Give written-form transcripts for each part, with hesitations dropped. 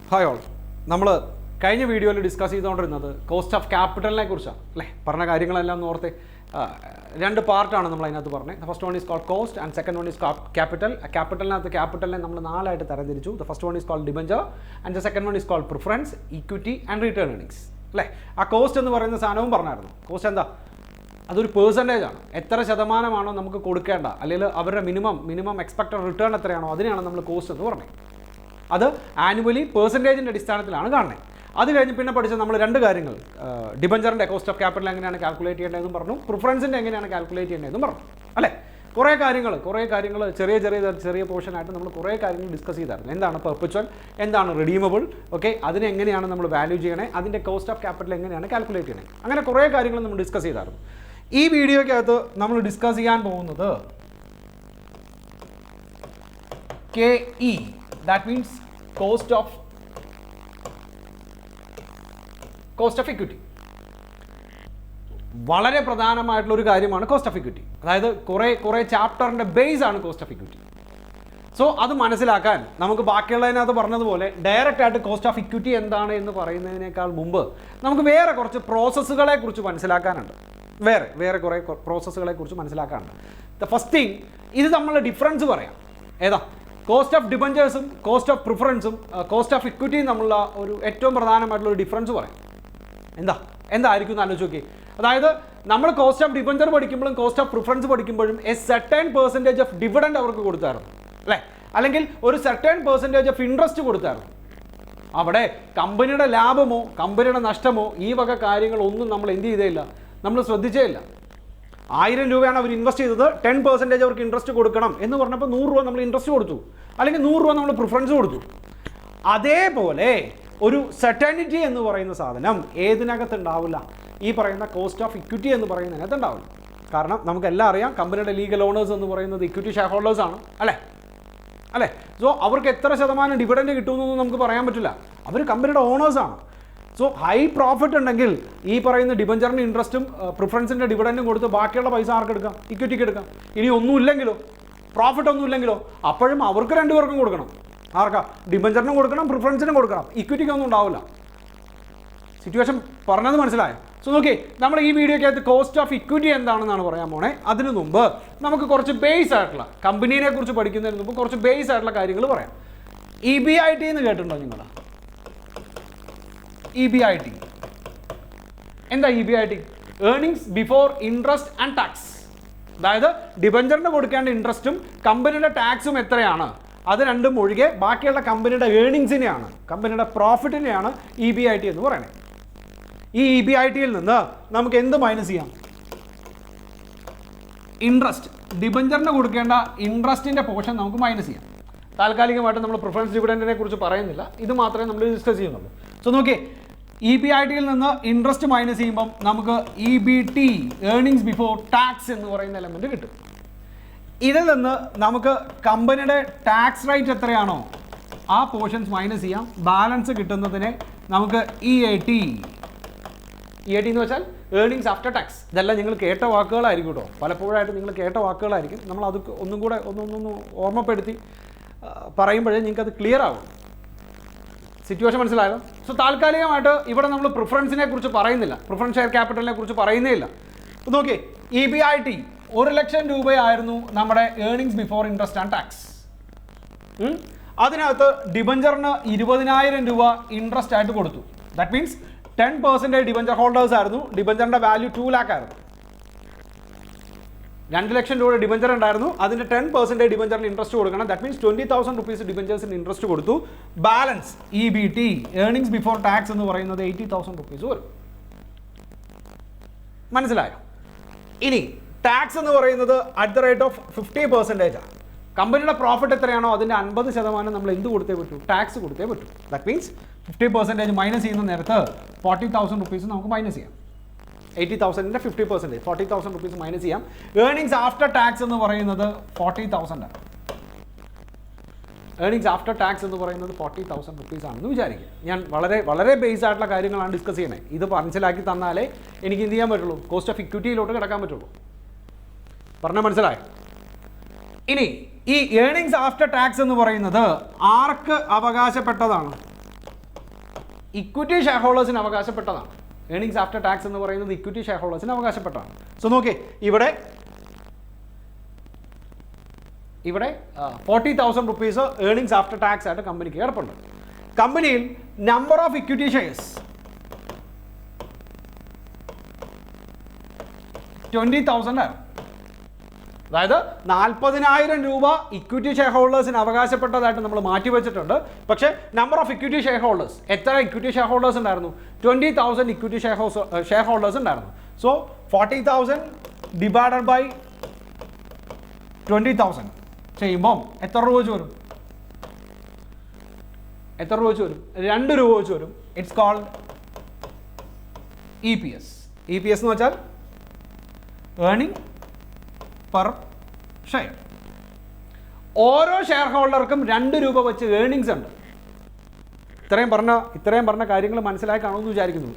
Hi all. നമ്മൾ കഴിഞ്ഞ വീഡിയോയിൽ ഡിസ്കസ് ചെയ്തുകൊണ്ടിരുന്നത് കോസ്റ്റ് ഓഫ് ക്യാപിറ്റലിനെ കുറിച്ചാണ് അല്ലേ. പറഞ്ഞ കാര്യങ്ങളെല്ലാം ഓർത്തെ രണ്ട് പാർട്ടാണ് നമ്മൾ അതിനകത്ത് പറഞ്ഞത്. First one is called cost and second one is capital. ക്യാപിറ്റലിനകത്ത് ക്യാപിറ്റലിനെ നമ്മൾ നാലായിട്ട് തരംതിരിച്ചു. The first one is called debenture and the second one is called preference, equity and return earnings അല്ലേ. ആ കോസ്റ്റ് എന്ന് പറയുന്ന സാധനവും പറഞ്ഞായിരുന്നു. കോസ്റ്റ് എന്താ? അതൊരു പേഴ്സൻറ്റേജ് ആണ്. എത്ര ശതമാനമാണോ നമുക്ക് കൊടുക്കേണ്ട, അല്ലെങ്കിൽ അവരുടെ മിനിമം എക്സ്പെക്റ്റഡ് റിട്ടേൺ എത്രയാണോ അതിനെയാണ് നമ്മൾ കോസ്റ്റ് എന്ന് പറഞ്ഞത്. അത് ആനുവലി പേഴ്സൻറ്റേജിൻ്റെ അടിസ്ഥാനത്തിലാണ് കാണുന്നത്. അത് കഴിഞ്ഞ് പിന്നെ പഠിച്ച നമ്മൾ രണ്ട് കാര്യങ്ങൾ, ഡിബഞ്ചറിൻ്റെ കോസ്റ്റ് ഓഫ് ക്യാപിറ്റൽ എങ്ങനെയാണ് കാൽക്കുലേറ്റ് ചെയ്യേണ്ടതെന്നും പറഞ്ഞു, പ്രിഫറൻസിൻ്റെ എങ്ങനെയാണ് കാൽക്കുലേറ്റ് ചെയ്യേണ്ടതെന്നും പറഞ്ഞു അല്ലേ. കുറേ കാര്യങ്ങൾ ചെറിയ പോർഷനായിട്ട് നമ്മൾ കുറേ കാര്യങ്ങൾ ഡിസ്കസ് ചെയ്തായിരുന്നു. എന്താണ് പെർപ്പച്വൽ, എന്താണ് റിഡീമബിൾ, ഓക്കെ, അതിനെ എങ്ങനെയാണ് നമ്മൾ വാല്യൂ ചെയ്യണേ, അതിൻ്റെ കോസ്റ്റ് ഓഫ് ക്യാപിറ്റൽ എങ്ങനെയാണ് കാൽക്കുലേറ്റ് ചെയ്യണേ, അങ്ങനെ കുറേ കാര്യങ്ങൾ നമ്മൾ ഡിസ്കസ് ചെയ്തായിരുന്നു. ഈ വീഡിയോയ്ക്കകത്ത് നമ്മൾ ഡിസ്കസ് ചെയ്യാൻ പോകുന്നത് KE, that means cost of equity. വളരെ പ്രധാനമായിട്ടുള്ള ഒരു കാര്യമാണ് കോസ്റ്റ് ഓഫ് ഇക്വിറ്റി. അതായത് കുറേ ചാപ്റ്ററിൻ്റെ ബേസ് ആണ് കോസ്റ്റ് ഓഫ് ഇക്വിറ്റി. സോ അത് മനസ്സിലാക്കാൻ നമുക്ക് ബാക്കിയുള്ളതിനകത്ത് പറഞ്ഞതുപോലെ ഡയറക്റ്റ് ആയിട്ട് കോസ്റ്റ് ഓഫ് ഇക്വിറ്റി എന്താണ് എന്ന് പറയുന്നതിനേക്കാൾ മുമ്പ് നമുക്ക് വേറെ കുറച്ച് പ്രോസസ്സുകളെ കുറിച്ച് മനസ്സിലാക്കാനുണ്ട്. വേറെ കുറേ പ്രോസസ്സുകളെ കുറിച്ച് മനസ്സിലാക്കാനുണ്ട്. ദ ഫസ്റ്റ് തിങ്, ഇത് നമ്മൾ ഡിഫറൻസ് പറയാം. ഏതാ? കോസ്റ്റ് ഓഫ് ഡിബഞ്ചേഴ്സും കോസ്റ്റ് ഓഫ് പ്രിഫറൻസും കോസ്റ്റ് ഓഫ് ഇക്വിറ്റിയും തമ്മിലുള്ള ഒരു ഏറ്റവും പ്രധാനമായിട്ടുള്ള ഒരു ഡിഫറൻസ് പറയാം. എന്തായിരിക്കും എന്ന് ആലോചിച്ച് നോക്കി. അതായത് നമ്മൾ കോസ്റ്റ് ഓഫ് ഡിബഞ്ചർ പഠിക്കുമ്പോഴും കോസ്റ്റ് ഓഫ് പ്രിഫറൻസ് പഠിക്കുമ്പോഴും a certain percentage of dividend അവർക്ക് കൊടുത്തായിരുന്നു അല്ലേ, അല്ലെങ്കിൽ ഒരു സർട്ടൻ പെർസെൻറ്റേജ് ഓഫ് ഇൻട്രസ്റ്റ് കൊടുത്തായിരുന്നു. അവിടെ കമ്പനിയുടെ ലാഭമോ കമ്പനിയുടെ നഷ്ടമോ ഈ വക കാര്യങ്ങളൊന്നും നമ്മൾ എന്ത് ചെയ്തേയില്ല, നമ്മൾ ശ്രദ്ധിച്ചേ ഇല്ല. 1000 രൂപയാണ് അവർ ഇൻവെസ്റ്റ് ചെയ്തത്, 10% അവർക്ക് ഇൻട്രസ്റ്റ് കൊടുക്കണം എന്ന് പറഞ്ഞപ്പോൾ 100 രൂപ നമ്മൾ ഇൻട്രസ്റ്റ് കൊടുത്തു, അല്ലെങ്കിൽ 100 രൂപ നമ്മൾ പ്രിഫറൻസ് കൊടുത്തു. അതേപോലെ ഒരു സെർട്ടനിറ്റി എന്ന് പറയുന്ന സാധനം ഏതിനകത്ത് ഉണ്ടാവില്ല, ഈ പറയുന്ന കോസ്റ്റ് ഓഫ് ഇക്വിറ്റി എന്ന് പറയുന്നതിനകത്ത് ഉണ്ടാവില്ല. കാരണം നമുക്കെല്ലാം അറിയാം, കമ്പനിയുടെ ലീഗൽ ഓണേഴ്സ് എന്ന് പറയുന്നത് ഇക്വിറ്റി ഷെയർ ഹോൾഡേഴ്സ് ആണ് അല്ലേ. സോ അവർക്ക് എത്ര ശതമാനം ഡിവിഡൻഡ് കിട്ടുമെന്നൊന്നും നമുക്ക് പറയാൻ പറ്റില്ല. അവർ കമ്പനിയുടെ ഓണേഴ്സാണ്. സോ ഹൈ പ്രോഫിറ്റ് ഉണ്ടെങ്കിൽ ഈ പറയുന്ന ഡിബഞ്ചറിന് ഇൻട്രസ്റ്റും പ്രിഫറൻസിൻ്റെ ഡിവിഡൻറ്റും കൊടുത്ത് ബാക്കിയുള്ള പൈസ ആർക്കെടുക്കാം? ഇക്വിറ്റിക്ക് എടുക്കാം. ഇനി ഒന്നുമില്ലെങ്കിലോ, പ്രോഫിറ്റ് ഒന്നും ഇല്ലെങ്കിലോ, അപ്പോഴും അവർക്ക് രണ്ടുപേർക്കും കൊടുക്കണം. ആർക്കാ? ഡിബഞ്ചറിനും കൊടുക്കണം, പ്രിഫറൻസിനും കൊടുക്കണം. ഇക്വിറ്റിക്കൊന്നും ഉണ്ടാവില്ല. സിറ്റുവേഷൻ പറഞ്ഞത് മനസ്സിലായോ? സോ നോക്കി, നമ്മൾ ഈ വീഡിയോയ്ക്കകത്ത് കോസ്റ്റ് ഓഫ് ഇക്വിറ്റി എന്താണെന്നാണ് പറയാൻ പോണേ. അതിനു മുമ്പ് നമുക്ക് കുറച്ച് ബേസ് ആയിട്ടുള്ള, കമ്പനീനെ കുറിച്ച് പഠിക്കുന്നതിന് മുമ്പ് കുറച്ച് ബേസ് ആയിട്ടുള്ള കാര്യങ്ങൾ പറയാം. EBIT എന്ന് കേട്ടിട്ടുണ്ടോ നിങ്ങൾ? EBIT എന്താ? EBIT earnings before interest and tax. അതായത് ഡിബഞ്ചറിന് കൊടുക്കേണ്ട ഇൻട്രസ്റ്റും കമ്പനിയുടെ ടാക്സും എത്രയാണ്, അത് രണ്ടും ഒഴികെ ബാക്കിയുള്ള കമ്പനിയുടെ ഏർണിങ്സിനെയാണ്, കമ്പനിയുടെ പ്രോഫിറ്റിനെയാണ് EBIT എന്ന് പറയുന്നത്. ഈ EBITയിൽ നിന്ന് നമുക്ക് എന്ത് മൈനസ് ചെയ്യാം? ഇൻട്രസ്റ്റ്, ഡിബഞ്ചറിന് കൊടുക്കേണ്ട ഇൻട്രസ്റ്റിൻ്റെ പോർഷൻ നമുക്ക് മൈനസ് ചെയ്യാം. താൽക്കാലികമായിട്ട് നമ്മൾ പ്രിഫറൻസ് ഡിവിഡൻറ്റിനെ കുറിച്ച് പറയുന്നില്ല, ഇത് മാത്രമേ നമ്മൾ ഡിസ്കസ് ചെയ്യുന്നുള്ളൂ. സോ നോക്കി, EBITയിൽ നിന്ന് ഇൻട്രസ്റ്റ് മൈനസ് ചെയ്യുമ്പം നമുക്ക് EBT, ഏർണിങ്സ് ബിഫോർ ടാക്സ് എന്ന് പറയുന്ന എലമെൻറ്റ് കിട്ടും. ഇതിൽ നിന്ന് നമുക്ക് കമ്പനിയുടെ ടാക്സ് റേറ്റ് എത്രയാണോ ആ പോർഷൻസ് മൈനസ് ചെയ്യാം. ബാലൻസ് കിട്ടുന്നതിനെ നമുക്ക് EAT എന്ന് വെച്ചാൽ ഏർണിങ്സ് ആഫ്റ്റർ ടാക്സ്. ഇതെല്ലാം നിങ്ങൾ കേട്ട വാക്കുകളായിരിക്കും കേട്ടോ, പലപ്പോഴായിട്ട് നിങ്ങൾ കേട്ട വാക്കുകളായിരിക്കും. നമ്മൾ അത് ഒന്നും കൂടെ ഒന്ന് ഓർമ്മപ്പെടുത്തി പറയുമ്പോഴേ നിങ്ങൾക്കത് ക്ലിയർ ആകും. സിറ്റുവേഷൻ മനസ്സിലായോ? സോ താൽക്കാലികമായിട്ട് ഇവിടെ നമ്മൾ പ്രിഫറൻസിനെ കുറിച്ച് പറയുന്നില്ല, പ്രിഫറൻസ് ഷെയർ ക്യാപിറ്റലിനെ കുറിച്ച് പറയുന്നേ ഇല്ല. നോക്കി, EBIT 1,00,000 രൂപയായിരുന്നു നമ്മുടെ earnings before interest and tax. അതിനകത്ത് ഡിബഞ്ചറിന് 20,000 രൂപ ഇൻട്രസ്റ്റ് ആയിട്ട് കൊടുത്തു. ദാറ്റ് മീൻസ് 10% ഡിബഞ്ചർ ഹോൾഡേഴ്സ് ആയിരുന്നു. ഡിബഞ്ചറിൻ്റെ വാല്യൂ 2 lakh ആയിരുന്നു. 2,00,000 രൂപ ഡിബഞ്ചർ ഉണ്ടായിരുന്നു, അതിൻ്റെ 10% ഡിബഞ്ചറിന് ഇൻട്രസ്റ്റ് കൊടുക്കണം. ദാറ്റ് മീൻസ് 20,000 റുപ്പീസ് ഡിബഞ്ചേഴ്സിന് ഇൻട്രസ്റ്റ് കൊടുത്തു. Balance EBT, earnings before tax എന്ന് പറയുന്നത് 80,000 റുപ്പീസ് വരും. മനസ്സിലായോ? ഇനി ടാക്സ് എന്ന് പറയുന്നത് അറ്റ് ദ റേറ്റ് ഓഫ് 50% ആണ്. കമ്പനിയുടെ പ്രോഫിറ്റ് എത്രയാണോ അതിൻ്റെ 50% നമ്മൾ എന്ത് കൊടുത്തേ പറ്റൂ? ടാക്സ് കൊടുത്തേ പറ്റൂ. ദാറ്റ് മീൻസ് 50% മൈനസ് ചെയ്യുന്ന നേരത്ത് 40,000 റുപ്പീസ് നമുക്ക് മൈനസ് ചെയ്യാം. 80,000ൻ്റെ 50%, 40,000 റുപ്പീസ് മൈനസ് ചെയ്യാം. ഏർണിങ്സ് ആഫ്റ്റർ ടാക്സ് എന്ന് പറയുന്നത് 40,000 ആണ്. ഏർണിങ്സ് ആഫ്റ്റർ ടാക്സ് എന്ന് പറയുന്നത് 40,000 റുപ്പീസ് ആണെന്ന് വിചാരിക്കുക. ഞാൻ വളരെ ബേസ് ആയിട്ടുള്ള കാര്യങ്ങളാണ് ഡിസ്കസ് ചെയ്യുന്നത്. ഇത് മനസ്സിലാക്കി തന്നാലേ എനിക്ക് എന്ത് ചെയ്യാൻ പറ്റുള്ളൂ? കോസ്റ്റ് ഓഫ് ഇക്വിറ്റിയിലോട്ട് കിടക്കാൻ പറ്റുള്ളൂ. പറഞ്ഞാൽ മനസ്സിലായോ? ഇനി ഈ ഏർണിങ്സ് ആഫ്റ്റർ ടാക്സ് എന്ന് പറയുന്നത് ആർക്ക് അവകാശപ്പെട്ടതാണ്? ഇക്വിറ്റി ഷെയർ ഹോൾഡേഴ്സിന് അവകാശപ്പെട്ടതാണ്. ഏണിങ്സ് ആഫ്റ്റർ ടാക്സ് എന്ന് പറയുന്നത് ഇക്വിറ്റി ഷെയർ ഹോൾഡേഴ്സിന് അവകാശപ്പെട്ടതാണ്. സോ നോക്കി ഇവിടെ 40,000 റുപ്പീസ് ഏണിങ്സ് ആഫ്റ്റർ ടാക്സ് ആയിട്ട് കമ്പനിക്ക് കിടപ്പുണ്ട്. കമ്പനിയിൽ നമ്പർ ഓഫ് ഇക്വിറ്റി ഷെയർസ് 20,000 ആണ്. അതായത് 40,000 രൂപ ഇക്വിറ്റി ഷെയർ ഹോൾഡേഴ്സിന് അവകാശപ്പെട്ടതായിട്ട് നമ്മൾ മാറ്റിവെച്ചിട്ടുണ്ട്. പക്ഷേ number of equity share holders, എത്ര ഇക്വിറ്റി ഷെയർ ഹോൾഡേഴ്സ് ഉണ്ടായിരുന്നു? 20,000 ഇക്വിറ്റി ഷെയർ ഹോൾഡേഴ്സ് ഉണ്ടായിരുന്നു. സോ 40,000 ഡിവൈഡഡ് ബൈ 20,000 ചെയ്യുമ്പം എത്ര രൂപ വെച്ച് വരും? 2 രൂപ വെച്ച് വരും. It's called EPS. EPS എന്ന് വെച്ചാൽ ഏർണിംഗ് പെർ ഷെയർ. ഓരോ ഷെയർ ഹോൾഡർക്കും 2 രൂപ വെച്ച് ഏർണിങ്സ് ഉണ്ട്. ഇത്രയും പറഞ്ഞ കാര്യങ്ങൾ മനസ്സിലായി കാണുമെന്ന് വിചാരിക്കുന്നു.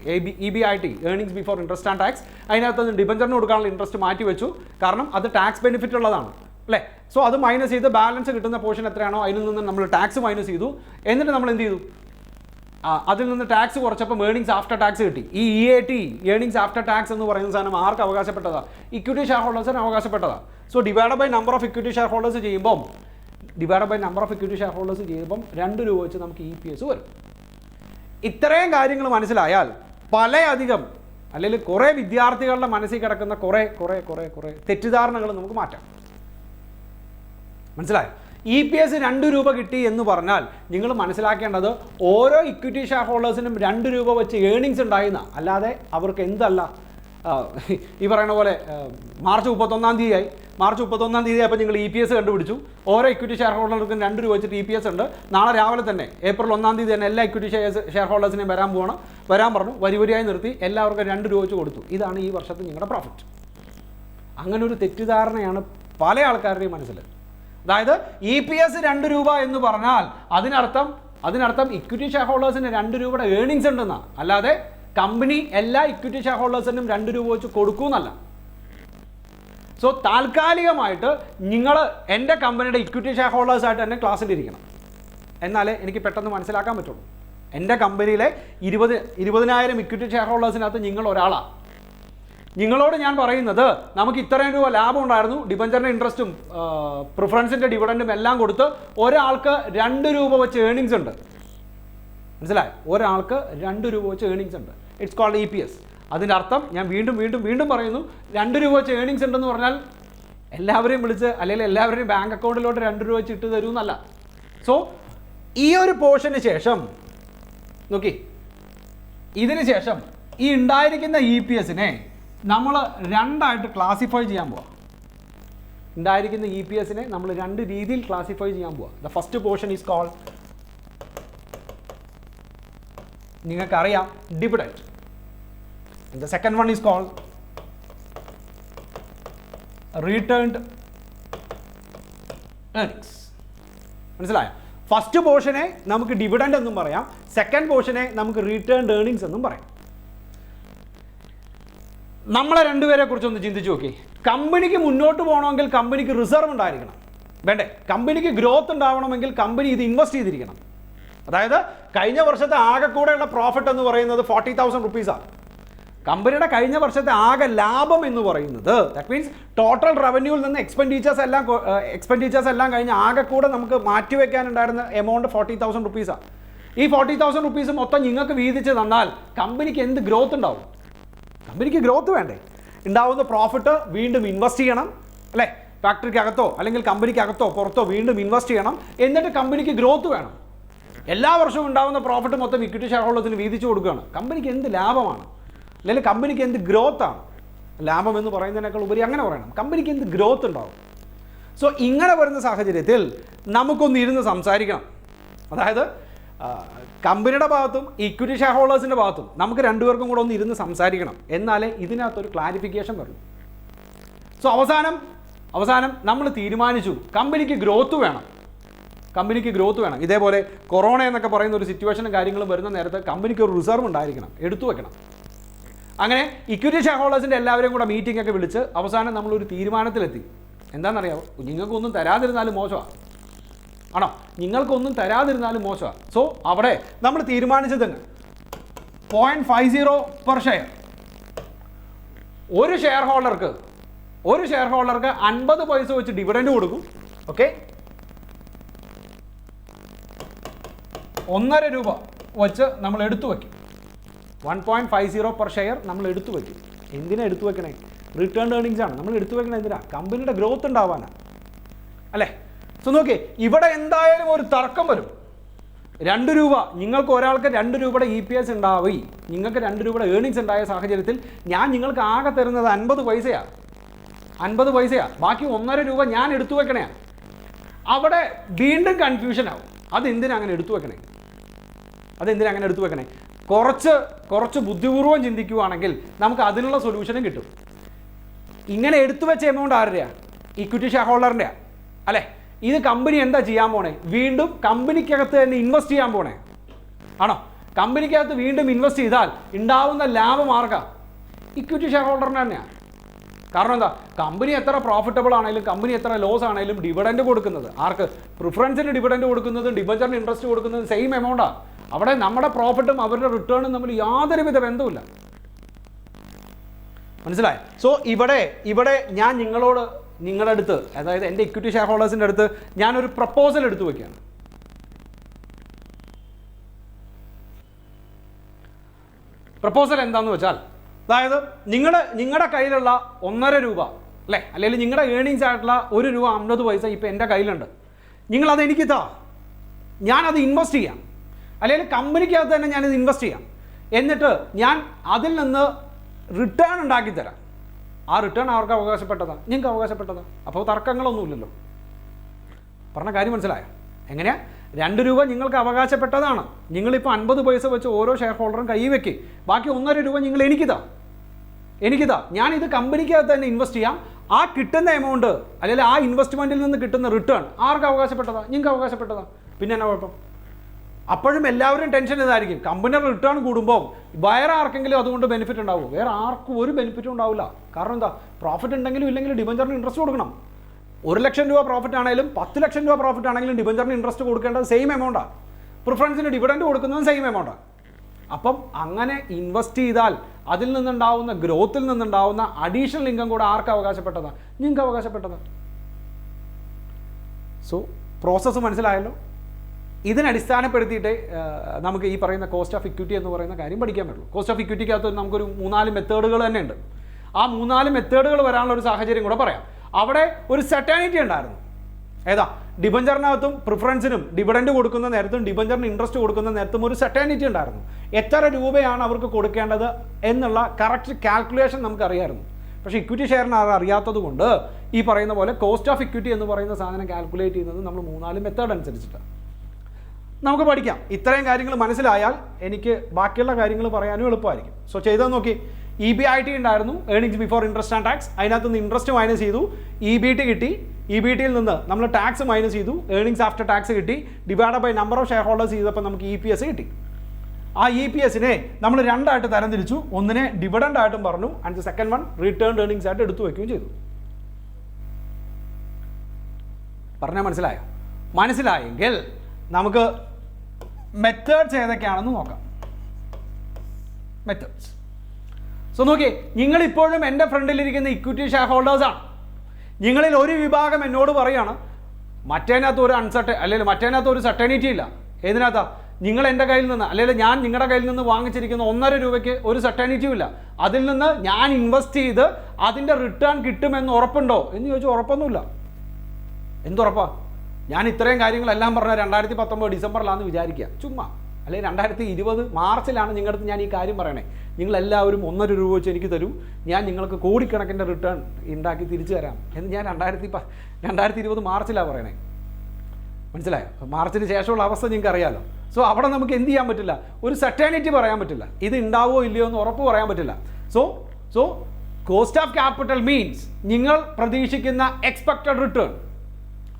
EBIT, earnings before interest and tax. അതിനകത്ത് നിന്ന് ഡിബഞ്ചറിന് കൊടുക്കാനുള്ള ഇൻട്രസ്റ്റ് മാറ്റി വെച്ചു. കാരണം അത് ടാക്സ് ബെനിഫിറ്റ് ഉള്ളതാണ് അല്ലേ? സോ അത് മൈനസ് ചെയ്ത് ബാലൻസ് കിട്ടുന്ന പോർഷൻ എത്രയാണോ അതിൽ നിന്ന് നമ്മൾ ടാക്സ് മൈനസ് ചെയ്തു. എന്നിട്ട് നമ്മൾ എന്ത് ചെയ്തു? അതിൽ നിന്ന് ടാക്സ് കുറച്ചപ്പോൾ ഏർണിങ്സ് ആഫ്റ്റർ ടാക്സ് കിട്ടി. ഈ EAT, ഏർണിങ്സ് ആഫ്റ്റർ ടാക്സ് എന്ന് പറയുന്ന സാധനം ആർക്ക് അവകാശപ്പെട്ടതാണ്? ഇക്വിറ്റി ഷെയർ ഹോൾഡേഴ്സിന് അവകാശപ്പെട്ടതാണ്. So divide by number of equity share holders ചെയ്യുമ്പം 2 രൂപ വെച്ച് നമുക്ക് EPS വരും. ഇത്രയും കാര്യങ്ങൾ മനസ്സിലായാൽ പലയധികം അല്ലെങ്കിൽ കുറേ വിദ്യാർത്ഥികളുടെ മനസ്സിൽ കിടക്കുന്ന കുറേ തെറ്റിദ്ധാരണകൾ നമുക്ക് മാറ്റാം. മനസ്സിലായോ? EPS 2 രൂപ കിട്ടി എന്ന് പറഞ്ഞാൽ നിങ്ങൾ മനസ്സിലാക്കേണ്ടത് ഓരോ ഇക്വിറ്റി ഷെയർ ഹോൾഡേഴ്സിനും 2 രൂപ വെച്ച് ഏണിങ്സ് ഉണ്ടായിരുന്ന, അല്ലാതെ അവർക്ക് എന്തല്ല ഈ പറയുന്ന പോലെ മാർച്ച് 31-ാം തീയതി അപ്പോൾ നിങ്ങൾ EPS കണ്ടുപിടിച്ചു. ഓരോ ഇക്വിറ്റി ഷെയർ ഹോൾഡർക്കും 2 രൂപ വെച്ചിട്ട് EPS ഉണ്ട്. നാളെ രാവിലെ തന്നെ ഏപ്രിൽ 1-ാം തീയതി തന്നെ എല്ലാ ഇക്വിറ്റി ഷെയർ ഹോൾഡേഴ്സിനെയും വരാൻ പറഞ്ഞു. വരിവരിയായി നിർത്തി എല്ലാവർക്കും 2 രൂപ വെച്ച് കൊടുത്തു. ഇതാണ് ഈ വർഷത്തെ നിങ്ങളുടെ പ്രോഫിറ്റ്. അങ്ങനെ ഒരു തെറ്റിദ്ധാരണയാണ് പല ആൾക്കാരുടെയും മനസ്സിൽ. അതായത് EPS 2 രൂപ എന്ന് പറഞ്ഞാൽ അതിനർത്ഥം ഇക്വിറ്റി ഷെയർ ഹോൾഡേഴ്സിന് 2 രൂപയുടെ ഏണിങ്സ് ഉണ്ടെന്നാണ്. അല്ലാതെ കമ്പനി എല്ലാ ഇക്വിറ്റി ഷെയർ ഹോൾഡേഴ്സിനും 2 രൂപ വെച്ച് കൊടുക്കൂന്നല്ല. സോ താൽക്കാലികമായിട്ട് നിങ്ങൾ എൻ്റെ കമ്പനിയുടെ ഇക്വിറ്റി ഷെയർ ഹോൾഡേഴ്സായിട്ട് തന്നെ ക്ലാസ്സിലിരിക്കണം. എന്നാലേ എനിക്ക് പെട്ടെന്ന് മനസ്സിലാക്കാൻ പറ്റുള്ളൂ. എൻ്റെ കമ്പനിയിലെ 20,000 ഇക്വിറ്റി ഷെയർ ഹോൾഡേഴ്സിനകത്ത് നിങ്ങൾ ഒരാളാണ്. നിങ്ങളോട് ഞാൻ പറയുന്നത് നമുക്ക് ഇത്രയും രൂപ ലാഭം ഉണ്ടായിരുന്നു, ഡിബഞ്ചറിൻ്റെ ഇൻട്രസ്റ്റും പ്രിഫറൻസിൻ്റെ ഡിവിഡൻറ്റും എല്ലാം കൊടുത്ത് ഒരാൾക്ക് 2 രൂപ വെച്ച് ഏണിങ്സ് ഉണ്ട്. മനസ്സിലായി? ഒരാൾക്ക് 2 രൂപ വെച്ച് ഏണിങ്സ് ഉണ്ട്. It's called EPS. അതിൻ്റെ അർത്ഥം ഞാൻ വീണ്ടും പറയുന്നു, 2 രൂപ വെച്ച് ഏണിങ്സ് ഉണ്ടെന്ന് പറഞ്ഞാൽ എല്ലാവരെയും വിളിച്ച് അല്ലെങ്കിൽ എല്ലാവരുടെയും ബാങ്ക് അക്കൗണ്ടിലോട്ട് 2 രൂപ വെച്ച് ഇട്ട് തരുമെന്നല്ല. സോ ഈ ഒരു പോർഷന് ശേഷം നോക്കി, ഇതിന് ശേഷം ഈ ഉണ്ടായിരിക്കുന്ന EPSനെ നമ്മൾ 2ആയിട്ട് ക്ലാസിഫൈ ചെയ്യാൻ പോവാം. ഉണ്ടായിരിക്കുന്ന EPSനെ നമ്മൾ 2 രീതിയിൽ ക്ലാസിഫൈ ചെയ്യാൻ പോവാം. The first portion is called, നിങ്ങൾക്കറിയാം, dividend. The second one is called retained earnings. മനസ്സിലായോ? ഫസ്റ്റ് പോർഷനെ നമുക്ക് ഡിവിഡൻഡ് എന്നും പറയാം, സെക്കൻഡ് പോർഷനെ നമുക്ക് റീറ്റേൺഡ് ഏർണിങ്സ് എന്നും പറയാം. നമ്മളെ രണ്ടുപേരെ കുറിച്ചൊന്ന് ചിന്തിച്ച് നോക്കി. കമ്പനിക്ക് മുന്നോട്ട് പോകണമെങ്കിൽ കമ്പനിക്ക് റിസർവ് ഉണ്ടായിരിക്കണം, വേണ്ടേ? കമ്പനിക്ക് ഗ്രോത്ത് ഉണ്ടാവണമെങ്കിൽ കമ്പനി ഇത് ഇൻവെസ്റ്റ് ചെയ്തിരിക്കണം. അതായത് കഴിഞ്ഞ വർഷത്തെ ആകെ കൂടെയുള്ള പ്രോഫിറ്റ് എന്ന് പറയുന്നത് 40,000 റുപ്പീസാണ്. കമ്പനിയുടെ കഴിഞ്ഞ വർഷത്തെ ആകെ ലാഭം എന്ന് പറയുന്നത്, ദാറ്റ് മീൻസ് ടോട്ടൽ റവന്യൂവിൽ നിന്ന് എക്സ്പെൻഡിച്ചേഴ്സ് എല്ലാം കഴിഞ്ഞ് ആകെ കൂടെ നമുക്ക് മാറ്റിവെക്കാനുണ്ടായിരുന്ന എമൗണ്ട് 40,000 റുപ്പീസാണ്. ഈ 40,000 റുപ്പീസ് മൊത്തം നിങ്ങൾക്ക് വീതിച്ച് തന്നാൽ കമ്പനിക്ക് എന്ത് ഗ്രോത്ത് ഉണ്ടാവും? കമ്പനിക്ക് ഗ്രോത്ത് വേണ്ടേ? ഉണ്ടാവുന്ന പ്രോഫിറ്റ് വീണ്ടും ഇൻവെസ്റ്റ് ചെയ്യണം, അല്ലേ? ഫാക്ടറിക്കകത്തോ അല്ലെങ്കിൽ കമ്പനിക്കകത്തോ പുറത്തോ വീണ്ടും ഇൻവെസ്റ്റ് ചെയ്യണം. എന്നിട്ട് കമ്പനിക്ക് ഗ്രോത്ത് വേണം. എല്ലാ വർഷവും ഉണ്ടാകുന്ന പ്രോഫിറ്റ് മൊത്തം ഇക്വിറ്റി ഷെയർ ഹോൾഡേഴ്സിന് വീതിച്ചു കൊടുക്കുകയാണ്. കമ്പനിക്ക് എന്ത് ലാഭമാണ്? അല്ലെങ്കിൽ കമ്പനിക്ക് എന്ത് ഗ്രോത്താണ്? ലാഭം എന്ന് പറയുന്നതിനേക്കാൾ ഉപരി അങ്ങനെ പറയണം, കമ്പനിക്ക് എന്ത് ഗ്രോത്ത് ഉണ്ടാവും? സോ ഇങ്ങനെ വരുന്ന സാഹചര്യത്തിൽ നമുക്കൊന്ന് ഇരുന്ന് സംസാരിക്കണം. അതായത് കമ്പനിയുടെ ഭാഗത്തും ഇക്വിറ്റി ഷെയർ ഹോൾഡേഴ്സിൻ്റെ ഭാഗത്തും നമുക്ക് രണ്ടുപേർക്കും കൂടെ ഒന്ന് ഇരുന്ന് സംസാരിക്കണം. എന്നാലേ ഇതിനകത്തൊരു ക്ലാരിഫിക്കേഷൻ വരുള്ളൂ. സോ അവസാനം നമ്മൾ തീരുമാനിച്ചു കമ്പനിക്ക് ഗ്രോത്ത് വേണം. ഇതേപോലെ കൊറോണ എന്നൊക്കെ പറയുന്ന ഒരു സിറ്റുവേഷനും കാര്യങ്ങളും വരുന്ന നേരത്ത് കമ്പനിക്ക് ഒരു റിസർവ് ഉണ്ടായിരിക്കണം, എടുത്തു വെക്കണം. അങ്ങനെ ഇക്വിറ്റി ഷെയർ ഹോൾഡേഴ്സിൻ്റെ എല്ലാവരെയും കൂടെ മീറ്റിംഗ് ഒക്കെ വിളിച്ച് അവസാനം നമ്മളൊരു തീരുമാനത്തിലെത്തി. എന്താണെന്നറിയാമോ? നിങ്ങൾക്കൊന്നും തരാതിരുന്നാലും മോശമാണ്. ആണോ? നിങ്ങൾക്കൊന്നും തരാതിരുന്നാലും മോശമാണ്. സോ അവിടെ നമ്മൾ തീരുമാനിച്ചത് തന്നെ 0.50 പെർ ഷെയർ. ഒരു ഷെയർ ഹോൾഡർക്ക് 50 പൈസ വെച്ച് ഡിവിഡൻഡ് കൊടുക്കും. ഓക്കെ, 1.5 രൂപ വെച്ച് നമ്മൾ എടുത്തു വയ്ക്കും. 1.50 പെർ ഷെയർ നമ്മൾ എടുത്തു വയ്ക്കും. എന്തിനാ എടുത്തു വെക്കണേ? റിട്ടേൺ ഏർണിങ്സ് ആണ് നമ്മൾ എടുത്തു വെക്കണേ. എന്തിനാ? കമ്പനിയുടെ ഗ്രോത്ത് ഉണ്ടാവാനാണ്, അല്ലേ? സോ നോക്കിയേ, ഇവിടെ എന്തായാലും ഒരു തർക്കം വരും. 2 രൂപ നിങ്ങൾക്ക് ഒരാൾക്ക് 2 രൂപയുടെ EPS ഉണ്ടാവി, നിങ്ങൾക്ക് 2 രൂപയുടെ ഏർണിങ്സ് ഉണ്ടായ സാഹചര്യത്തിൽ ഞാൻ നിങ്ങൾക്ക് ആകെ തരുന്നത് 50 പൈസയാണ്. 50 പൈസയാണ്, ബാക്കി 1.5 രൂപ ഞാൻ എടുത്തു വെക്കണേ. അവിടെ വീണ്ടും കൺഫ്യൂഷൻ ആവും. അതെന്തിനാ അങ്ങനെ എടുത്തു വെക്കണേ? കുറച്ച് ബുദ്ധിപൂർവ്വം ചിന്തിക്കുകയാണെങ്കിൽ നമുക്ക് അതിനുള്ള സൊല്യൂഷനും കിട്ടും. ഇങ്ങനെ എടുത്തു വെച്ച എമൗണ്ട് ആരുടെയാണ്? ഇക്വിറ്റി ഷെയർ ഹോൾഡറിൻ്റെയാണ്, അല്ലേ? ഇത് കമ്പനി എന്താ ചെയ്യാൻ പോണേ? വീണ്ടും കമ്പനിക്കകത്ത് തന്നെ ഇൻവെസ്റ്റ് ചെയ്യാൻ പോണേ ആണോ? കമ്പനിക്കകത്ത് വീണ്ടും ഇൻവെസ്റ്റ് ചെയ്താൽ ഉണ്ടാവുന്ന ലാഭം ആർക്കാ? ഇക്വിറ്റി ഷെയർ ഹോൾഡറിന് തന്നെയാണ്. കാരണം എന്താ? കമ്പനി എത്ര പ്രോഫിറ്റബിൾ ആണെങ്കിലും കമ്പനി എത്ര ലോസ് ആണെങ്കിലും ഡിവിഡൻഡ് കൊടുക്കുന്നത് ആർക്ക്? പ്രിഫറൻസിന് ഡിവിഡൻഡ് കൊടുക്കുന്നതും ഡിബഞ്ചറിന് ഇൻട്രസ്റ്റ് കൊടുക്കുന്നതും സെയിം എമൗണ്ടാണ്. അവിടെ നമ്മുടെ പ്രോഫിറ്റും അവരുടെ റിട്ടേണും തമ്മിൽ യാതൊരുവിധ ബന്ധവുമില്ല. മനസ്സിലായി? സോ ഇവിടെ ഞാൻ നിങ്ങളുടെ അടുത്ത്, അതായത് എൻ്റെ ഇക്വിറ്റി ഷെയർ ഹോൾഡേഴ്സിൻ്റെ അടുത്ത് ഞാനൊരു പ്രപ്പോസൽ എടുത്തു വയ്ക്കുകയാണ്. പ്രപ്പോസൽ എന്താണെന്ന് വെച്ചാൽ, അതായത് നിങ്ങളുടെ കയ്യിലുള്ള 1.5 രൂപ, അല്ലേ, അല്ലെങ്കിൽ നിങ്ങളുടെ ഏർണിങ്സ് ആയിട്ടുള്ള 1 രൂപ 50 പൈസ ഇപ്പോൾ എൻ്റെ കയ്യിലുണ്ട്. നിങ്ങളത് എനിക്ക് താ, ഞാനത് ഇൻവെസ്റ്റ് ചെയ്യാം, അല്ലെങ്കിൽ കമ്പനിക്കകത്ത് തന്നെ ഞാനിത് ഇൻവെസ്റ്റ് ചെയ്യാം. എന്നിട്ട് ഞാൻ അതിൽ നിന്ന് റിട്ടേൺ ഉണ്ടാക്കി തരാം. ആ റിട്ടേൺ അവർക്ക് അവകാശപ്പെട്ടതാണ്, നിങ്ങൾക്ക് അവകാശപ്പെട്ടതാണ്. അപ്പോൾ തർക്കങ്ങളൊന്നുമില്ലല്ലോ. പറഞ്ഞ കാര്യം മനസ്സിലായോ? എങ്ങനെയാ? 2 രൂപ നിങ്ങൾക്ക് അവകാശപ്പെട്ടതാണ്. നിങ്ങളിപ്പോൾ 50 പൈസ വെച്ച് ഓരോ ഷെയർ ഹോൾഡറും കൈ വെക്കി, ബാക്കി 1.5 രൂപ നിങ്ങൾ എനിക്കിതാ. ഞാനിത് കമ്പനിക്കകത്ത് തന്നെ ഇൻവെസ്റ്റ് ചെയ്യാം. ആ കിട്ടുന്ന എമൗണ്ട്, അല്ലെങ്കിൽ ആ ഇൻവെസ്റ്റ്മെൻറ്റിൽ നിന്ന് കിട്ടുന്ന റിട്ടേൺ ആർക്ക് അവകാശപ്പെട്ടതാണ്? നിങ്ങൾക്ക് അവകാശപ്പെട്ടതാണ്. പിന്നെ എന്നാ കുഴപ്പം? അപ്പോഴും എല്ലാവരും ടെൻഷൻ ഇതായിരിക്കും, കമ്പനിയുടെ റിട്ടേൺ കൂടുമ്പോൾ വേറെ ആർക്കെങ്കിലും അതുകൊണ്ട് ബെനിഫിറ്റ് ഉണ്ടാവുമോ? വേറെ ആർക്കും ഒരു ബെനിഫിറ്റും ഉണ്ടാവില്ല. കാരണം എന്താ? പ്രോഫിറ്റ് ഉണ്ടെങ്കിലും ഇല്ലെങ്കിലും ഡിബഞ്ചറിന് ഇൻട്രസ്റ്റ് കൊടുക്കണം. 1 ലക്ഷം രൂപ പ്രോഫിറ്റ് ആണെങ്കിലും 10 ലക്ഷം രൂപ പ്രോഫിറ്റ് ആണെങ്കിലും ഡിബഞ്ചറിന് ഇൻട്രസ്റ്റ് കൊടുക്കേണ്ടത് സെയിം എമൗണ്ടാണ്. പ്രിഫറൻസിന് ഡിവിഡൻഡ് കൊടുക്കുന്നതും സെയിം എമൗണ്ടാണ്. അപ്പം അങ്ങനെ ഇൻവെസ്റ്റ് ചെയ്താൽ അതിൽ നിന്നുണ്ടാവുന്ന ഗ്രോത്തിൽ നിന്നുണ്ടാവുന്ന അഡീഷണൽ ഇൻകം കൂടെ ആർക്ക് അവകാശപ്പെട്ടതാണ്? നിങ്ങൾക്ക് അവകാശപ്പെട്ടതാണ്. സോ പ്രോസസ്സ് മനസ്സിലായല്ലോ. ഇതിനടിസ്ഥാനപ്പെടുത്തിയിട്ട് നമുക്ക് ഈ പറയുന്ന കോസ്റ്റ് ഓഫ് ഇക്വിറ്റി എന്ന് പറയുന്ന കാര്യം പഠിക്കാൻ പറ്റുള്ളൂ. കോസ്റ്റ് ഓഫ് ഇക്വിറ്റിക്കകത്ത് നമുക്കൊരു 3-4 മെത്തേഡുകൾ തന്നെ ഉണ്ട്. ആ 3-4 മെത്തേഡുകൾ വരാനുള്ള ഒരു സാഹചര്യം കൂടെ പറയാം. അവിടെ ഒരു സെർട്ടനിറ്റി ഉണ്ടായിരുന്നു. ഏതാ? ഡിബഞ്ചറിനകത്തും പ്രിഫറൻസിനും ഡിവിഡൻഡ് കൊടുക്കുന്ന നേരത്തും ഡിബഞ്ചറിന് ഇൻട്രസ്റ്റ് കൊടുക്കുന്ന നേരത്തും ഒരു സെർട്ടനിറ്റി ഉണ്ടായിരുന്നു. എത്ര രൂപയാണ് അവർക്ക് കൊടുക്കേണ്ടത് എന്നുള്ള കറക്റ്റ് കാൽക്കുലേഷൻ നമുക്കറിയായിരുന്നു. പക്ഷേ ഇക്വിറ്റി ഷെയറിന് അറിയാത്തത് കൊണ്ട് ഈ പറയുന്ന പോലെ കോസ്റ്റ് ഓഫ് ഇക്വിറ്റി എന്ന് പറയുന്ന സാധനം കാൽക്കുലേറ്റ് ചെയ്യുന്നത് നമ്മൾ 3-4 മെത്തേഡ് അനുസരിച്ചിട്ടാണ്. നമുക്ക് പഠിക്കാം. ഇത്രയും കാര്യങ്ങൾ മനസ്സിലായാൽ എനിക്ക് ബാക്കിയുള്ള കാര്യങ്ങൾ പറയാനും എളുപ്പമായിരിക്കും. സോ ചെയ്താൽ നോക്കി, EBIT ഉണ്ടായിരുന്നു, earnings before interest and tax. അതിനകത്ത് നിന്ന് ഇൻട്രസ്റ്റ് മൈനസ് ചെയ്തു, EBT കിട്ടി. EBTയിൽ നിന്ന് നമ്മൾ ടാക്സ് മൈനസ് ചെയ്തു, ഏർണിങ്സ് ആഫ്റ്റർ ടാക്സ് കിട്ടി. Divide by number of share holders ചെയ്തപ്പോൾ നമുക്ക് EPS കിട്ടി. ആ EPSനെ നമ്മൾ 2 ആയിട്ട് തരംതിരിച്ചു. ഒന്നിനെ ഡിവിഡൻഡ് ആയിട്ടും പറഞ്ഞു, and second one return earnings ആയിട്ട് എടുത്തു വയ്ക്കുകയും ചെയ്തു. പറഞ്ഞാൽ മനസ്സിലായോ? മനസ്സിലായെങ്കിൽ നമുക്ക് മെത്തേഡ്സ് ഏതൊക്കെയാണെന്ന് നോക്കാം. മെത്തേഡ്സ്. സോ നോക്കിയേ, നിങ്ങളിപ്പോഴും എൻ്റെ ഫ്രണ്ടിലിരിക്കുന്ന ഇക്വിറ്റി ഷെയർ ഹോൾഡേഴ്സാണ്. നിങ്ങളിൽ ഒരു വിഭാഗം എന്നോട് പറയുകയാണ്, മറ്റേനകത്ത് ഒരു അല്ലെങ്കിൽ മറ്റേനകത്ത് ഒരു സർട്ടനിറ്റി ഇല്ല. ഏതിനകത്താ? നിങ്ങൾ എൻ്റെ കയ്യിൽ നിന്ന്, അല്ലെങ്കിൽ ഞാൻ നിങ്ങളുടെ കയ്യിൽ നിന്ന് വാങ്ങിച്ചിരിക്കുന്ന 1.5 രൂപയ്ക്ക് ഒരു സർട്ടനിറ്റിയും ഇല്ല. അതിൽ നിന്ന് ഞാൻ ഇൻവെസ്റ്റ് ചെയ്ത് അതിൻ്റെ റിട്ടേൺ കിട്ടുമെന്ന് ഉറപ്പുണ്ടോ എന്ന് ചോദിച്ചാൽ ഉറപ്പൊന്നുമില്ല. എന്തുറപ്പാ? ഞാൻ ഇത്രയും കാര്യങ്ങളെല്ലാം പറഞ്ഞ 2019 ഡിസംബറിലാണെന്ന് വിചാരിക്കുക, ചുമ്മാ. അല്ലെങ്കിൽ 2020 മാർച്ചിലാണ് നിങ്ങളുടെ അടുത്ത് ഞാൻ ഈ കാര്യം പറയണേ. നിങ്ങളെല്ലാവരും 1.5 രൂപ വെച്ച് എനിക്ക് തരൂ, ഞാൻ നിങ്ങൾക്ക് കോടിക്കണക്കിൻ്റെ റിട്ടേൺ ഉണ്ടാക്കി തിരിച്ചു തരാം എന്ന് ഞാൻ 2020 മാർച്ചിലാണ് പറയണേ. മനസ്സിലായോ? മാർച്ചിന് ശേഷമുള്ള അവസ്ഥ നിങ്ങൾക്ക് അറിയാമല്ലോ. സോ അവിടെ നമുക്ക് എന്ത് ചെയ്യാൻ പറ്റില്ല? ഒരു സർട്ടനിറ്റി പറയാൻ പറ്റില്ല. ഇത് ഉണ്ടാവോ ഇല്ലയോ എന്ന് ഉറപ്പ് പറയാൻ പറ്റില്ല. So cost of capital means നിങ്ങൾ പ്രതീക്ഷിക്കുന്ന എക്സ്പെക്റ്റഡ് റിട്ടേൺ,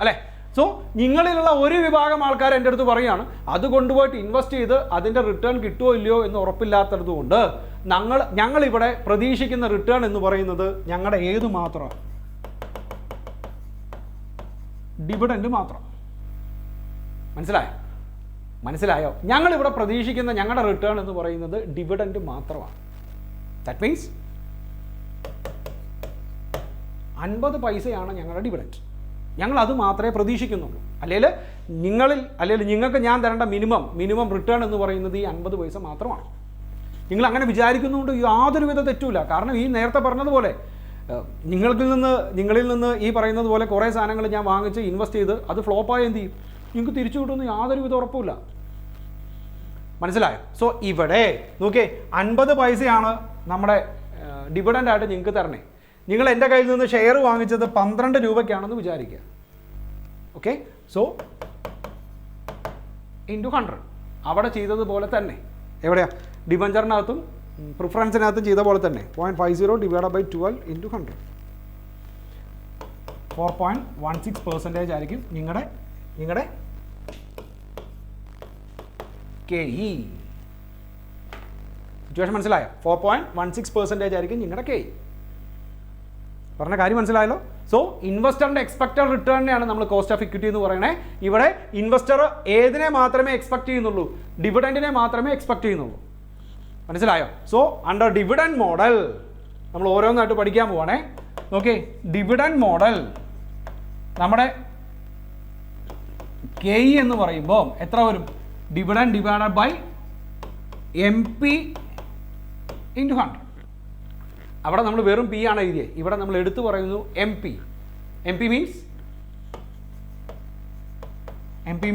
അല്ലേ? സോ നിങ്ങളിലുള്ള ഒരു വിഭാഗം ആൾക്കാർ എൻ്റെ അടുത്ത് പറയുകയാണ്, അത് കൊണ്ടുപോയിട്ട് ഇൻവെസ്റ്റ് ചെയ്ത് അതിൻ്റെ റിട്ടേൺ കിട്ടുമോ ഇല്ലയോ എന്ന് ഉറപ്പില്ലാത്തത് കൊണ്ട് ഞങ്ങളിവിടെ പ്രതീക്ഷിക്കുന്ന റിട്ടേൺ എന്ന് പറയുന്നത് ഞങ്ങളുടെ ഏത് മാത്രമാണ്? ഡിവിഡൻഡ് മാത്രം. മനസ്സിലായോ? മനസ്സിലായോ? ഞങ്ങളിവിടെ പ്രതീക്ഷിക്കുന്ന ഞങ്ങളുടെ റിട്ടേൺ എന്ന് പറയുന്നത് ഡിവിഡൻഡ് മാത്രമാണ്. ദാറ്റ് മീൻസ് 50 പൈസയാണ് ഞങ്ങളുടെ ഡിവിഡൻഡ്. ഞങ്ങൾ അത് മാത്രമേ പ്രതീക്ഷിക്കുന്നുള്ളൂ. അല്ലെങ്കിൽ നിങ്ങൾക്ക് ഞാൻ തരേണ്ട മിനിമം റിട്ടേൺ എന്ന് പറയുന്നത് ഈ 50 പൈസ മാത്രമാണ്. നിങ്ങൾ അങ്ങനെ വിചാരിക്കുന്നതുകൊണ്ട് യാതൊരു വിധ തെറ്റുമില്ല. കാരണം ഈ നേരത്തെ പറഞ്ഞതുപോലെ നിങ്ങളിൽ നിന്ന് ഈ പറയുന്നത് പോലെ കുറേ സാധനങ്ങൾ ഞാൻ വാങ്ങിച്ച് ഇൻവെസ്റ്റ് ചെയ്ത് അത് ഫ്ലോപ്പായി എന്ത് ചെയ്യും? നിങ്ങൾക്ക് തിരിച്ചു കിട്ടുമെന്ന് യാതൊരു വിധ ഉറപ്പുമില്ല. മനസ്സിലായോ? സോ ഇവിടെ നോക്കിയേ, 50 പൈസയാണ് നമ്മുടെ ഡിവിഡൻ്റ് ആയിട്ട് നിങ്ങൾക്ക് തരണേ. നിങ്ങൾ എൻ്റെ കയ്യിൽ നിന്ന് ഷെയർ വാങ്ങിച്ചത് 12 രൂപയ്ക്കാണെന്ന് വിചാരിക്കുക. ഓക്കെ, സോ ഇൻറ്റു 100 അവിടെ ചെയ്തതുപോലെ തന്നെ എവിടെയാ ഡിബഞ്ചറിനകത്തും പ്രിഫറൻസിനകത്തും ചെയ്ത പോലെ തന്നെ 0.50 ഡിവൈഡ് ബൈ 12 ഇൻറ്റു 100 4.16% ആയിരിക്കും നിങ്ങളുടെ KE. സിറ്റുവേഷൻ മനസ്സിലായോ? 4.16% ആയിരിക്കും നിങ്ങളുടെ KE. പറഞ്ഞ കാര്യം മനസ്സിലായല്ലോ? സോ ഇൻവെസ്റ്ററിൻ്റെ എക്സ്പെക്റ്റഡ് റിട്ടേണിനെയാണ് നമ്മൾ കോസ്റ്റ് ഓഫ് ഇക്വിറ്റി എന്ന് പറയണേ. ഇവിടെ ഇൻവെസ്റ്റർ ഏതിനെ മാത്രമേ എക്സ്പെക്ട് ചെയ്യുന്നുള്ളൂ? ഡിവിഡൻഡിനെ മാത്രമേ എക്സ്പെക്ട് ചെയ്യുന്നുള്ളൂ. മനസ്സിലായോ? സോ അണ്ടർ ഡിവിഡൻഡ് മോഡൽ നമ്മൾ ഓരോന്നായിട്ട് പഠിക്കാൻ പോവാണേ. ഓക്കെ, ഡിവിഡൻഡ് മോഡൽ നമ്മുടെ KE എന്ന് പറയുമ്പോൾ എത്ര വരും? Dividend divided by MP into 100. അവിടെ നമ്മൾ വെറും P ആണ് എഴുതിയത്. ഇവിടെ നമ്മൾ എടുത്തു പറയുന്നു MP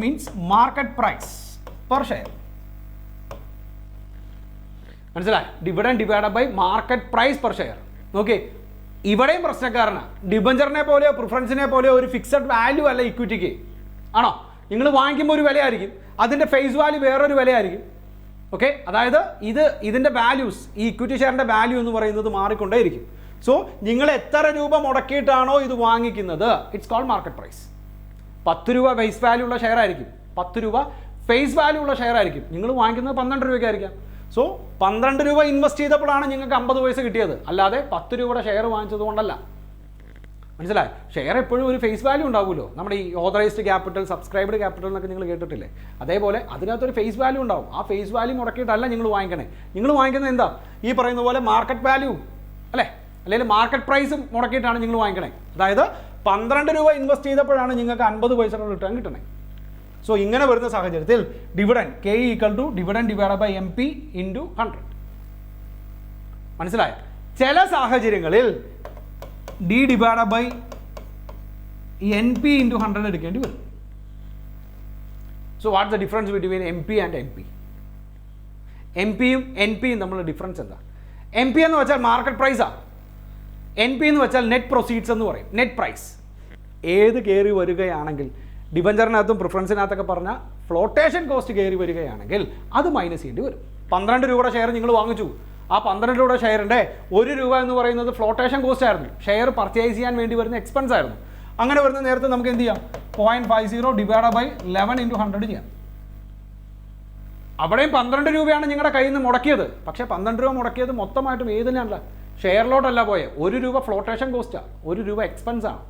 means market price per share. മനസ്സിലായി? Dividend divided by market price per share. Okay, ഇവിടെയും പ്രശ്നക്കാരനാണ്. ഡിബഞ്ചറിനെ പോലെയോ പ്രിഫറൻസിനെ പോലെയോ ഒരു ഫിക്സഡ് വാല്യൂ അല്ല ഇക്വിറ്റിക്ക്. ആണോ? നിങ്ങൾ വാങ്ങിക്കുമ്പോൾ ഒരു വിലയായിരിക്കും, അതിൻ്റെ ഫേസ് വാല്യൂ വേറൊരു വിലയായിരിക്കും. ഓക്കെ, അതായത് ഇതിൻ്റെ വാല്യൂസ്, ഈ ഇക്വിറ്റി ഷെയറിൻ്റെ വാല്യൂ എന്ന് പറയുന്നത് മാറിക്കൊണ്ടേയിരിക്കും. സോ നിങ്ങൾ എത്ര രൂപ മുടക്കിയിട്ടാണോ ഇത് വാങ്ങിക്കുന്നത്, ഇറ്റ്സ് കോൾഡ് മാർക്കറ്റ് പ്രൈസ്. 10 രൂപ ഫേസ് വാല്യൂ ഉള്ള ഷെയർ ആയിരിക്കും, 10 രൂപ ഫേസ് വാല്യൂ ഉള്ള ഷെയർ ആയിരിക്കും. നിങ്ങൾ വാങ്ങിക്കുന്നത് 12 രൂപയ്ക്കായിരിക്കാം. സോ 12 രൂപ ഇൻവെസ്റ്റ് ചെയ്തപ്പോഴാണ് നിങ്ങൾക്ക് 50 പൈസ കിട്ടിയത്, അല്ലാതെ 10 രൂപയുടെ ഷെയർ വാങ്ങിച്ചത് കൊണ്ടല്ല. മനസ്സിലായി? ഷെയർ എപ്പോഴും ഒരു ഫേസ് വാല്യൂ ഉണ്ടാവുമല്ലോ. നമ്മുടെ ഈ ഓതറൈസ്ഡ് ക്യാപിറ്റൽ, സബ്സ്ക്രൈബ്ഡ് ക്യാപിറ്റൽ എന്നൊക്കെ നിങ്ങൾ കേട്ടിട്ടില്ലേ? അതേപോലെ അതിനകത്തൊരു ഫേസ് വാല്യൂ ഉണ്ടാവും. ആ ഫേസ് വാല്യൂ മുടക്കിയിട്ടല്ല നിങ്ങൾ വാങ്ങിക്കണേ. നിങ്ങൾ വാങ്ങിക്കുന്നത് എന്താ? ഈ പറയുന്ന പോലെ മാർക്കറ്റ് വാല്യൂ അല്ലേ, അല്ലെങ്കിൽ മാർക്കറ്റ് പ്രൈസ് മുടക്കിയിട്ടാണ് നിങ്ങൾ വാങ്ങിക്കണേ. അതായത് 12 രൂപ ഇൻവെസ്റ്റ് ചെയ്തപ്പോഴാണ് നിങ്ങൾക്ക് 50 പൈസ റിട്ടേൺ കിട്ടണേ. സോ ഇങ്ങനെ വരുന്ന സാഹചര്യത്തിൽ dividend KE equal to dividend divide by MP into 100. മനസ്സിലായോ? ചില സാഹചര്യങ്ങളിൽ D divide by NP into 100 എടുക്കേണ്ടി വരും. So what the difference between MP and NP? MPയും NPയും തമ്മിലുള്ള ഡിഫറൻസ് എന്താ? MP എന്ന് വെച്ചാൽ മാർക്കറ്റ് പ്രൈസാണ്. NP എന്ന് വെച്ചാൽ നെറ്റ് പ്രൊസീഡ്സ് എന്ന് പറയും, നെറ്റ് പ്രൈസ്. ഏത് കയറി വരികയാണെങ്കിൽ, ഡിബഞ്ചറിനകത്തും പ്രിഫറൻസിനകത്തൊക്കെ പറഞ്ഞാൽ ഫ്ലോട്ടേഷൻ കോസ്റ്റ് കയറി വരികയാണെങ്കിൽ അത് മൈനസ് ചെയ്യേണ്ടി വരും. 12 രൂപയുടെ ഷെയർ നിങ്ങൾ വാങ്ങിച്ചു, ആ 12 രൂപയുടെ ഷെയറിൻ്റെ 1 രൂപ എന്ന് പറയുന്നത് ഫ്ലോട്ടേഷൻ കോസ്റ്റ് ആയിരുന്നു, ഷെയർ പർച്ചേസ് ചെയ്യാൻ വേണ്ടി വരുന്ന എക്സ്പെൻസ് ആയിരുന്നു. അങ്ങനെ വരുന്ന നേരത്തെ നമുക്ക് എന്ത് ചെയ്യാം? 0.50 ഡിവൈഡ് ബൈ 11 ഇൻറ്റു 100 ചെയ്യാം. അവിടെയും 12 രൂപയാണ് നിങ്ങളുടെ കയ്യിൽ നിന്ന് മുടക്കിയത്. പക്ഷേ 12 രൂപ മുടക്കിയത് മൊത്തമായിട്ടും ഏതിനല്ല, ഷെയറിലോട്ടല്ല പോയെ. 1 രൂപ ഫ്ലോട്ടേഷൻ കോസ്റ്റാണ്, 1 രൂപ എക്സ്പെൻസാണ്.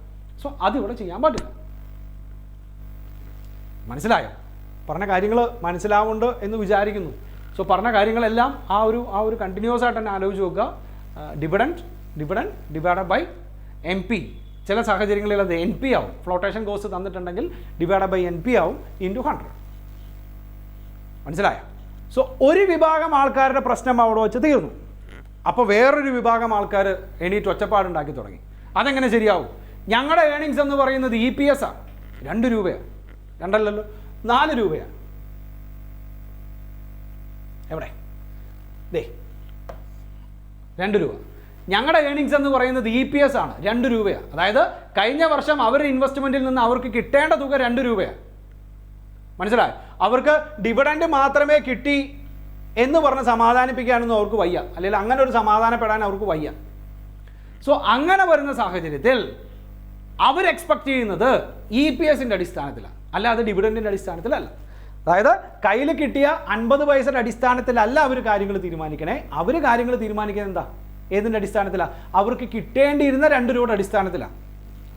സോ അതിവിടെ ചെയ്യാൻ പറ്റില്ല. മനസ്സിലായോ? പറഞ്ഞ കാര്യങ്ങൾ മനസ്സിലാവുന്നുണ്ട് എന്ന് വിചാരിക്കുന്നു. സോ പറഞ്ഞ കാര്യങ്ങളെല്ലാം ആ ഒരു കണ്ടിന്യൂസ് ആയിട്ട് തന്നെ ആലോചിച്ച് നോക്കുക. Dividend divide by MP. ചില സാഹചര്യങ്ങളിൽ അത് NP ആവും. ഫ്ലോട്ടേഷൻ കോസ്റ്റ് തന്നിട്ടുണ്ടെങ്കിൽ ഡിവൈഡ് ബൈ NP ആവും ഇൻറ്റു 100. മനസ്സിലായോ? സോ ഒരു വിഭാഗം ആൾക്കാരുടെ പ്രശ്നം അവിടെ വെച്ച് തീർന്നു. അപ്പോൾ വേറൊരു വിഭാഗം ആൾക്കാർ എണീറ്റ് ഒച്ചപ്പാടുണ്ടാക്കി തുടങ്ങി. അതെങ്ങനെ ശരിയാവും? ഞങ്ങളുടെ ഏണിങ്സ് എന്ന് പറയുന്നത് EPS ആണ്, 2 രൂപയാണ്. 2 അല്ലല്ലോ, 4 രൂപയാണ്. എവിടെ? 2 രൂപ. ഞങ്ങളുടെ ഏണിങ്സ് എന്ന് പറയുന്നത് EPS ആണ്, 2 രൂപയാണ്. അതായത് കഴിഞ്ഞ വർഷം അവരുടെ ഇൻവെസ്റ്റ്മെൻറ്റിൽ നിന്ന് അവർക്ക് കിട്ടേണ്ട തുക 2 രൂപയാണ്. മനസ്സിലായോ? അവർക്ക് ഡിവിഡൻഡ് മാത്രമേ കിട്ടി എന്ന് പറഞ്ഞ് സമാധാനിപ്പിക്കാനൊന്നും അവർക്ക് വയ്യ, അല്ലെങ്കിൽ അങ്ങനെ ഒരു സമാധാനപ്പെടാൻ അവർക്ക് വയ്യ. സോ അങ്ങനെ വരുന്ന സാഹചര്യത്തിൽ അവർ എക്സ്പെക്ട് ചെയ്യുന്നത് EPSൻ്റെ അടിസ്ഥാനത്തിലാണ്, അല്ലാതെ ഡിവിഡൻഡിൻ്റെ അടിസ്ഥാനത്തിലല്ല. അതായത് കയ്യിൽ കിട്ടിയ 50 പൈസയുടെ അടിസ്ഥാനത്തിലല്ല അവർ കാര്യങ്ങൾ തീരുമാനിക്കണേ. അവർ കാര്യങ്ങൾ തീരുമാനിക്കുന്നത് എന്താ? ഏതിൻ്റെ അടിസ്ഥാനത്തിലാണ്? അവർക്ക് കിട്ടേണ്ടിയിരുന്ന 2 രൂപയുടെ അടിസ്ഥാനത്തിലാണ്.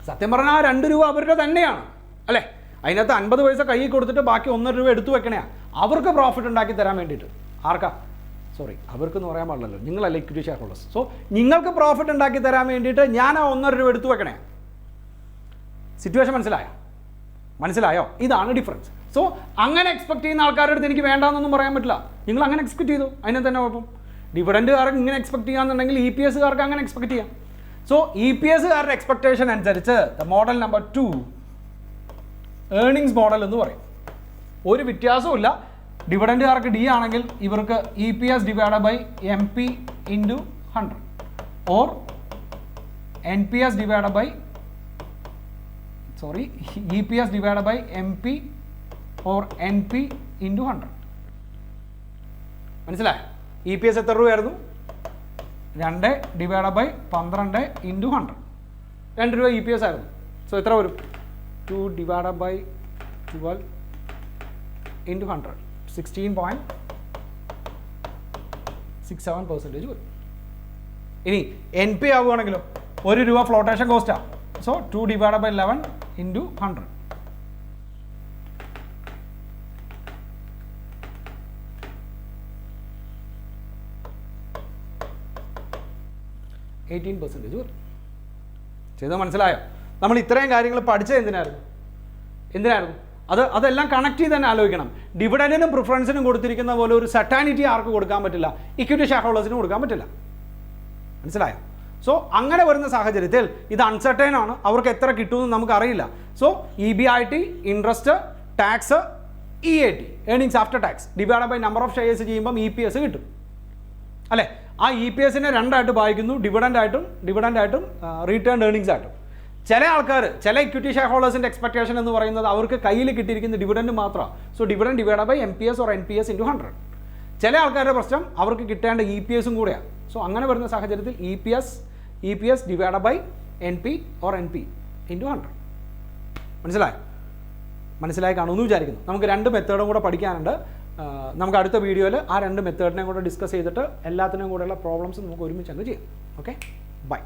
സത്യം പറഞ്ഞാൽ ആ 2 രൂപ അവരുടെ തന്നെയാണ്, അല്ലേ? അതിനകത്ത് 50 പൈസ കയ്യിൽ കൊടുത്തിട്ട് ബാക്കി 1 രൂപ എടുത്തു വെക്കണേ. അവർക്ക് പ്രോഫിറ്റ് ഉണ്ടാക്കി തരാൻ വേണ്ടിയിട്ട്. ആർക്കാ? സോറി, അവർക്കെന്ന് പറയാൻ പാടില്ലല്ലോ, നിങ്ങളല്ല ഇക്വിറ്റി ഷെയർ ഹോൾഡേഴ്സ്. സോ നിങ്ങൾക്ക് പ്രോഫിറ്റ് ഉണ്ടാക്കി തരാൻ വേണ്ടിയിട്ട് ഞാൻ ആ 1.5 രൂപ എടുത്തു വെക്കണേ. സിറ്റുവേഷൻ മനസ്സിലായോ? ഇതാണ് ഡിഫറൻസ്. സോ അങ്ങനെ എക്സ്പെക്ട് ചെയ്യുന്ന ആൾക്കാരുടെ അടുത്ത് എനിക്ക് വേണ്ടാന്നൊന്നും പറയാൻ പറ്റില്ല. നിങ്ങൾ അങ്ങനെ എക്സ്പെക്ട് ചെയ്തു, അതിനെ തന്നെ കുഴപ്പം. ഡിവിഡൻഡുകാർക്ക് ഇങ്ങനെ എക്സ്പെക്ട് ചെയ്യാന്നുണ്ടെങ്കിൽ ഇ പി എസ്സുകാർക്ക് അങ്ങനെ എക്സ്പെക്ട് ചെയ്യാം. സോ ഇ പി എസ്സുകാരുടെ എക്സ്പെക്ടേഷൻ അനുസരിച്ച് the model number 2 earnings model എന്ന് പറയും. ഒരു വ്യത്യാസവും. ഡിവിഡൻഡുകാർക്ക് ഡി ആണെങ്കിൽ ഇവർക്ക് E P S divide by M P into 100 or N P S divide by E P S divide by M P or N P into 100. മനസ്സിലായോ? E P S എത്ര രൂപയായിരുന്നു? 2 ഡിവൈഡ് ബൈ 12 ഇൻറ്റു 100. 2 രൂപ E P S ആയിരുന്നു. So എത്ര വരും? 2 divide by 12 into 100, 16.67% വരും. ഇനി N P ആവുകയാണെങ്കിലോ 1 രൂപ ഫ്ലോട്ടേഷൻ കോസ്റ്റാണ്. So 2 divide by 11 into 100. %18 വരും. ചെയ്തത് മനസ്സിലായോ? നമ്മൾ ഇത്രയും കാര്യങ്ങൾ പഠിച്ചത് എന്തിനായിരുന്നു? അതെല്ലാം കണക്ട് ചെയ്ത് തന്നെ ആലോചിക്കണം. ഡിവിഡൻഡിനും പ്രിഫറൻസിനും കൊടുത്തിരിക്കുന്ന പോലെ ഒരു സെർട്ടാനിറ്റി ആർക്ക് കൊടുക്കാൻ പറ്റില്ല? ഇക്വിറ്റി ഷെയർ ഹോൾഡേഴ്സിന് കൊടുക്കാൻ പറ്റില്ല. മനസ്സിലായോ? സോ അങ്ങനെ വരുന്ന സാഹചര്യത്തിൽ ഇത് അൺസർട്ടൈൻ ആണ്. അവർക്ക് എത്ര കിട്ടുമെന്ന് നമുക്കറിയില്ല. So E B I T, interest, tax, E A T, earnings after tax divide by number of shares ചെയ്യുമ്പം ഇ പി എസ് കിട്ടും അല്ലേ? ആ ഇ പി എസിനെ രണ്ടായിട്ട് ഭാഗിക്കുന്നു, ഡിവിഡൻഡായിട്ടും റീറ്റേൺ ഏർണിങ്സ് ആയിട്ടും. ചില ആൾക്കാർ, ചില ഇക്വിറ്റി ഷെയർ ഹോൾഡേഴ്സിൻ്റെ എക്സ്പെക്ടേഷൻ എന്ന് പറയുന്നത് അവർക്ക് കയ്യിൽ കിട്ടിയിരിക്കുന്ന ഡിവിഡൻഡ് മാത്രമാണ്. So dividend divide by M P S or N P S into 100. ചില ആൾക്കാരുടെ പ്രശ്നം അവർക്ക് കിട്ടേണ്ട ഇ പി എസും കൂടെയാണ്. സോ അങ്ങനെ വരുന്ന സാഹചര്യത്തിൽ E P S divide by N P or N P into 100. മനസ്സിലായി കാണുമെന്ന് വിചാരിക്കുന്നു. നമുക്ക് 2 മെത്തേഡും കൂടെ പഠിക്കാനുണ്ട്. നമുക്ക് അടുത്ത വീഡിയോയിൽ ആ 2 മെത്തേഡിനെയും കൂടെ ഡിസ്കസ് ചെയ്തിട്ട് എല്ലാത്തിനും കൂടെയുള്ള പ്രോബ്ലംസ് നമുക്ക് ഒരുമിച്ച് അങ്ങ് ചെയ്യാം. Okay, by.